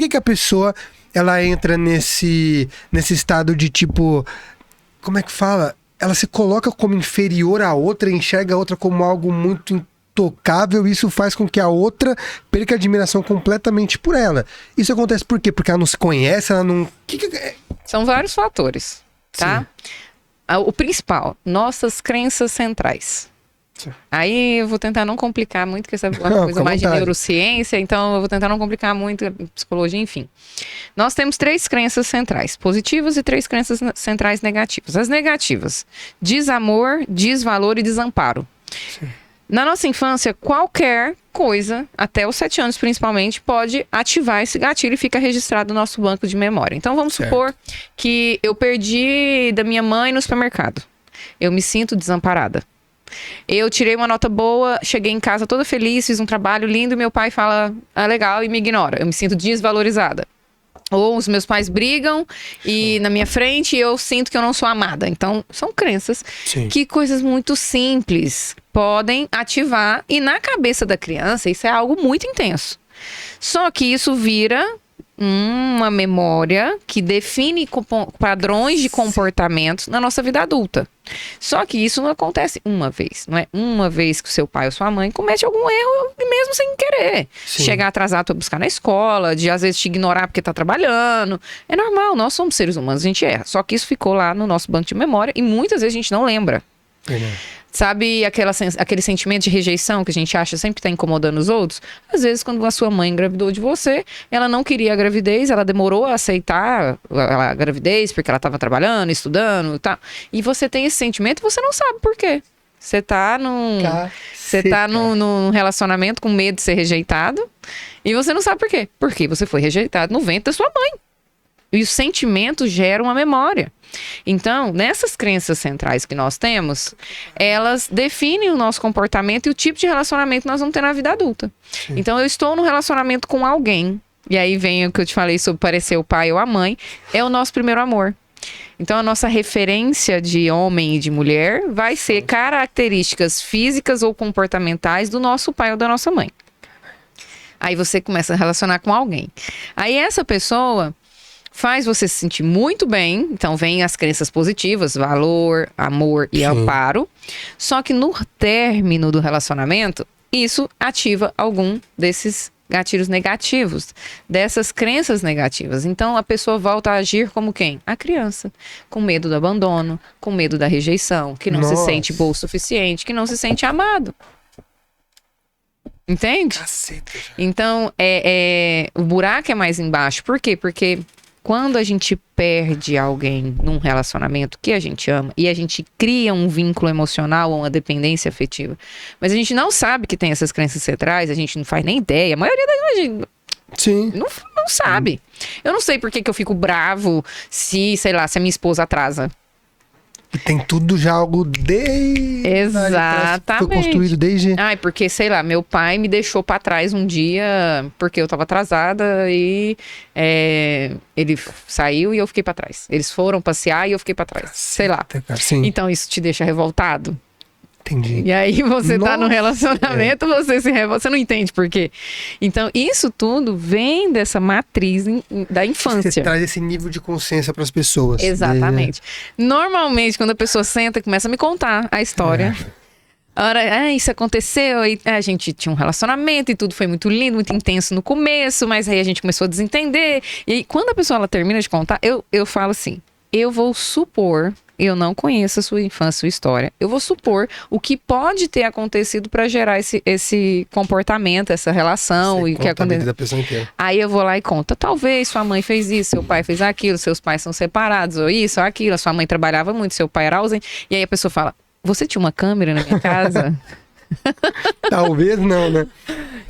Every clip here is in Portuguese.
que a pessoa ela entra nesse estado de tipo, como é que fala? Ela se coloca como inferior à outra, enxerga a outra como algo muito intocável, e isso faz com que a outra perca a admiração completamente por ela. Isso acontece por quê? Porque ela não se conhece, ela não... São vários fatores, tá? O principal, nossas crenças centrais. Sim. Aí eu vou tentar não complicar muito, porque essa é uma coisa mais de neurociência, então eu vou tentar não complicar muito psicologia, enfim. Nós temos 3 crenças centrais positivas e 3 crenças centrais negativas. As negativas: desamor, desvalor e desamparo. Sim. Na nossa infância, qualquer coisa, até os 7 anos principalmente, pode ativar esse gatilho e fica registrado no nosso banco de memória. Então vamos supor que eu perdi da minha mãe no supermercado. Eu me sinto desamparada. Eu tirei uma nota boa, cheguei em casa toda feliz, fiz um trabalho lindo e meu pai fala, legal, e me ignora. Eu me sinto desvalorizada. Ou os meus pais brigam e na minha frente eu sinto que eu não sou amada. Então, são crenças que coisas muito simples podem ativar. E na cabeça da criança, isso é algo muito intenso. Só que isso vira uma memória que define padrões de comportamentos na nossa vida adulta. Só que isso não acontece uma vez. Não é uma vez que o seu pai ou sua mãe comete algum erro, mesmo sem querer. Sim. Chegar atrasado para buscar na escola, de às vezes te ignorar porque tá trabalhando. É normal, nós somos seres humanos, a gente erra. Só que isso ficou lá no nosso banco de memória e muitas vezes a gente não lembra. Sabe aquele sentimento de rejeição que a gente acha sempre tá incomodando os outros? Às vezes, quando a sua mãe engravidou de você, ela não queria a gravidez, ela demorou a aceitar a gravidez porque ela estava trabalhando, estudando e tal. E você tem esse sentimento e você não sabe por quê. Você tá num relacionamento com medo de ser rejeitado e você não sabe por quê. Porque você foi rejeitado no ventre da sua mãe. E os sentimentos geram uma memória. Então, nessas crenças centrais que nós temos, elas definem o nosso comportamento e o tipo de relacionamento que nós vamos ter na vida adulta. Sim. Então, eu estou num relacionamento com alguém, e aí vem o que eu te falei sobre parecer o pai ou a mãe, é o nosso primeiro amor. Então, a nossa referência de homem e de mulher vai ser características físicas ou comportamentais do nosso pai ou da nossa mãe. Aí você começa a relacionar com alguém. Aí essa pessoa faz você se sentir muito bem. Então vem as crenças positivas, valor, amor e amparo. Só que no término do relacionamento, isso ativa algum desses gatilhos negativos, dessas crenças negativas. Então a pessoa volta a agir como quem? A criança, com medo do abandono, com medo da rejeição, que não se sente bom o suficiente, que não se sente amado. Entende? Caceta, já. Então o buraco é mais embaixo. Por quê? Porque quando a gente perde alguém num relacionamento que a gente ama e a gente cria um vínculo emocional ou uma dependência afetiva, mas a gente não sabe que tem essas crenças centrais, a gente não faz nem ideia, a maioria da gente não sabe. Eu não sei por que eu fico bravo se, sei lá, se a minha esposa atrasa. E tem tudo já algo desde... Exatamente. Foi construído desde... Porque, sei lá, meu pai me deixou pra trás um dia porque eu tava atrasada e ele saiu e eu fiquei pra trás. Eles foram passear e eu fiquei pra trás. Sei lá. Sim. Então isso te deixa revoltado? Entendi. E aí você tá no relacionamento, você se revolta, você não entende por quê. Então isso tudo vem dessa matriz da infância. Você traz esse nível de consciência para as pessoas. Exatamente. Normalmente quando a pessoa senta e começa a me contar a história. Isso aconteceu, e a gente tinha um relacionamento e tudo foi muito lindo, muito intenso no começo, mas aí a gente começou a desentender. E aí, quando a pessoa ela termina de contar, eu falo assim, eu vou supor... Eu não conheço a sua infância, a sua história. Eu vou supor o que pode ter acontecido para gerar esse comportamento, essa relação. E o que aconteceu. Da pessoa inteira. Aí eu vou lá e conto. Talvez sua mãe fez isso, seu pai fez aquilo, seus pais são separados, ou isso, ou aquilo. A sua mãe trabalhava muito, seu pai era ausente. E aí a pessoa fala, você tinha uma câmera na minha casa? Talvez não, né?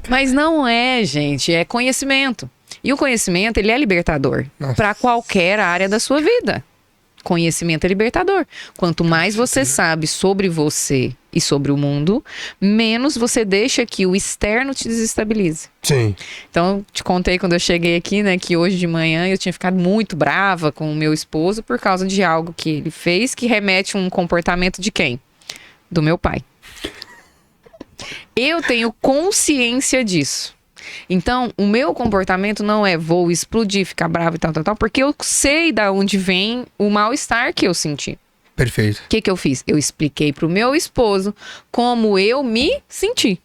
Mas não é, gente. É conhecimento. E o conhecimento, ele é libertador para qualquer área da sua vida. Conhecimento é libertador. Quanto mais você sabe sobre você e sobre o mundo, menos você deixa que o externo te desestabilize. Sim. Então, eu te contei quando eu cheguei aqui, né, que hoje de manhã eu tinha ficado muito brava com o meu esposo por causa de algo que ele fez que remete a um comportamento de quem? Do meu pai. Eu tenho consciência disso. Então, o meu comportamento não é vou explodir, ficar bravo e tal, porque eu sei da onde vem o mal-estar que eu senti. Perfeito. O que eu fiz? Eu expliquei pro meu esposo como eu me senti.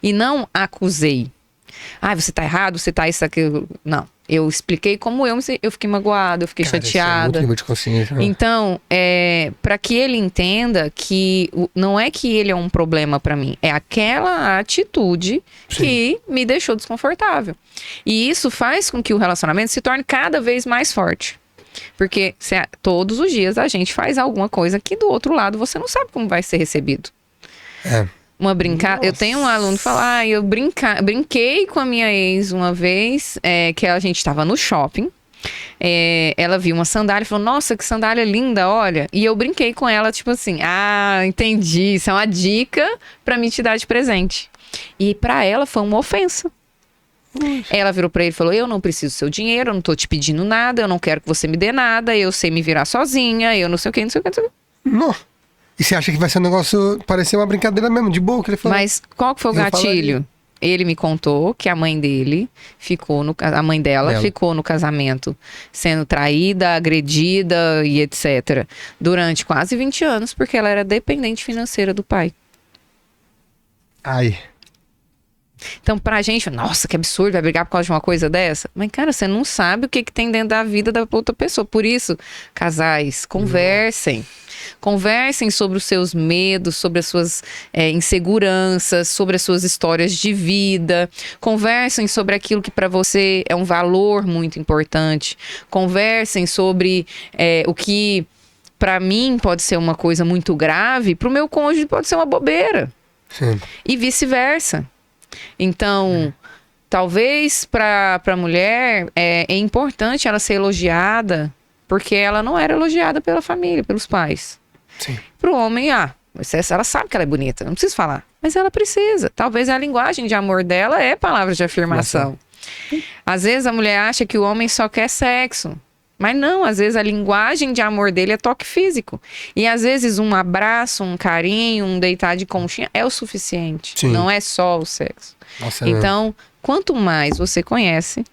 E não acusei. Você tá errado, você tá isso, aquilo. Não. Eu expliquei como eu fiquei magoada, eu fiquei chateada. Isso é muito nível de consciência, né? Então, para que ele entenda que não é que ele é um problema para mim, é aquela atitude que me deixou desconfortável. E isso faz com que o relacionamento se torne cada vez mais forte. Porque todos os dias a gente faz alguma coisa que do outro lado você não sabe como vai ser recebido. Uma brincadeira. Eu tenho um aluno que fala: eu brinquei com a minha ex uma vez, que a gente estava no shopping. Ela viu uma sandália e falou: nossa, que sandália linda, olha. E eu brinquei com ela, tipo assim: entendi, isso é uma dica pra me te dar de presente. E pra ela foi uma ofensa. Ela virou pra ele e falou: eu não preciso do seu dinheiro, eu não tô te pedindo nada, eu não quero que você me dê nada, eu sei me virar sozinha, eu não sei o que, não sei o que, não sei o que. Não. E você acha que vai ser um negócio, parecer uma brincadeira mesmo, de boa, que ele falou? Mas qual que foi o gatilho? Ele me contou que a mãe dele a mãe dela ficou no casamento sendo traída, agredida e etc. durante quase 20 anos, porque ela era dependente financeira do pai. Então, pra gente, nossa, que absurdo, vai brigar por causa de uma coisa dessa? Mas, cara, você não sabe o que tem dentro da vida da outra pessoa. Por isso, casais, conversem. Conversem sobre os seus medos, sobre as suas inseguranças, sobre as suas histórias de vida. Conversem sobre aquilo que para você é um valor muito importante. Conversem sobre o que para mim pode ser uma coisa muito grave, para o meu cônjuge pode ser uma bobeira. Sim. E vice-versa. Então, talvez para a mulher é importante ela ser elogiada, porque ela não era elogiada pela família, pelos pais. Sim. Para o homem, ela sabe que ela é bonita, não precisa falar. Mas ela precisa. Talvez a linguagem de amor dela é palavras de afirmação. Às vezes a mulher acha que o homem só quer sexo. Mas não, às vezes a linguagem de amor dele é toque físico. E às vezes um abraço, um carinho, um deitar de conchinha é o suficiente. Sim. Não é só o sexo. Nossa, então, quanto mais você conhece,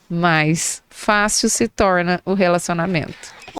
mais fácil se torna o relacionamento.